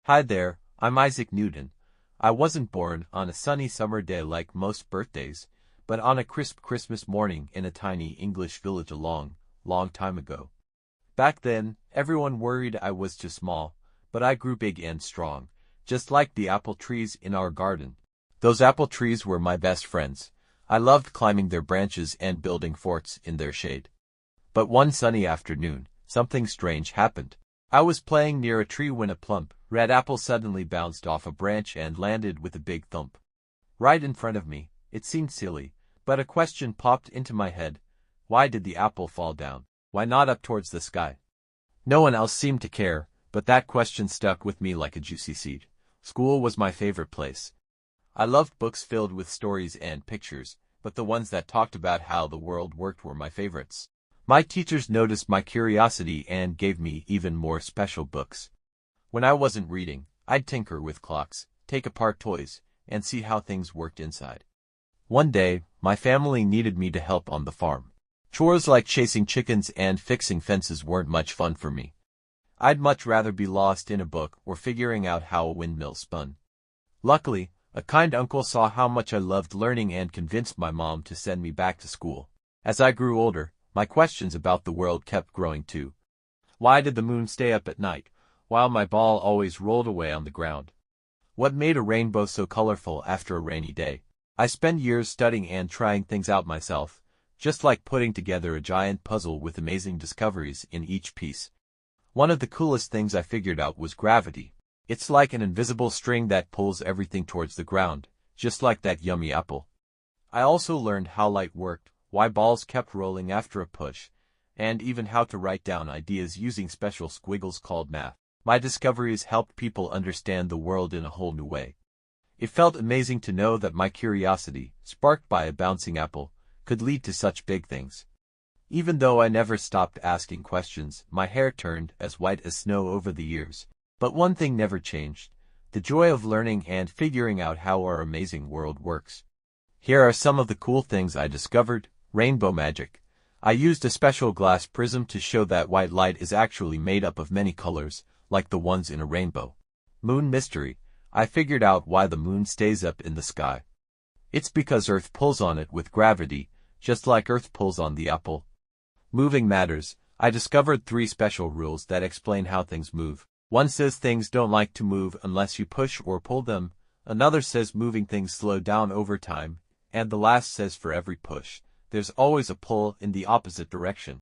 Hi there, I'm Isaac Newton. I wasn't born on a sunny summer day like most birthdays, but on a crisp Christmas morning in a tiny English village a long, long time ago. Back then, everyone worried I was too small, but I grew big and strong, just like the apple trees in our garden. Those apple trees were my best friends. I loved climbing their branches and building forts in their shade. But one sunny afternoon, something strange happened. I was playing near a tree when a plump, red apple suddenly bounced off a branch and landed with a big thump. Right in front of me. It seemed silly, but a question popped into my head. Why did the apple fall down? Why not up towards the sky? No one else seemed to care, but that question stuck with me like a juicy seed. School was my favorite place. I loved books filled with stories and pictures, but the ones that talked about how the world worked were my favorites. My teachers noticed my curiosity and gave me even more special books. When I wasn't reading, I'd tinker with clocks, take apart toys, and see how things worked inside. One day, my family needed me to help on the farm. Chores like chasing chickens and fixing fences weren't much fun for me. I'd much rather be lost in a book or figuring out how a windmill spun. Luckily, a kind uncle saw how much I loved learning and convinced my mom to send me back to school. As I grew older, my questions about the world kept growing too. Why did the moon stay up at night, while my ball always rolled away on the ground? What made a rainbow so colorful after a rainy day? I spent years studying and trying things out myself, just like putting together a giant puzzle with amazing discoveries in each piece. One of the coolest things I figured out was gravity. It's like an invisible string that pulls everything towards the ground, just like that yummy apple. I also learned how light worked, why balls kept rolling after a push, and even how to write down ideas using special squiggles called math. My discoveries helped people understand the world in a whole new way. It felt amazing to know that my curiosity, sparked by a bouncing apple, could lead to such big things. Even though I never stopped asking questions, my hair turned as white as snow over the years. But one thing never changed: the joy of learning and figuring out how our amazing world works. Here are some of the cool things I discovered. Rainbow magic. I used a special glass prism to show that white light is actually made up of many colors, like the ones in a rainbow. Moon mystery. I figured out why the moon stays up in the sky. It's because Earth pulls on it with gravity, just like Earth pulls on the apple. Moving matters. I discovered 3 special rules that explain how things move. One says things don't like to move unless you push or pull them, another says moving things slow down over time, and the last says for every push, there's always a pull in the opposite direction.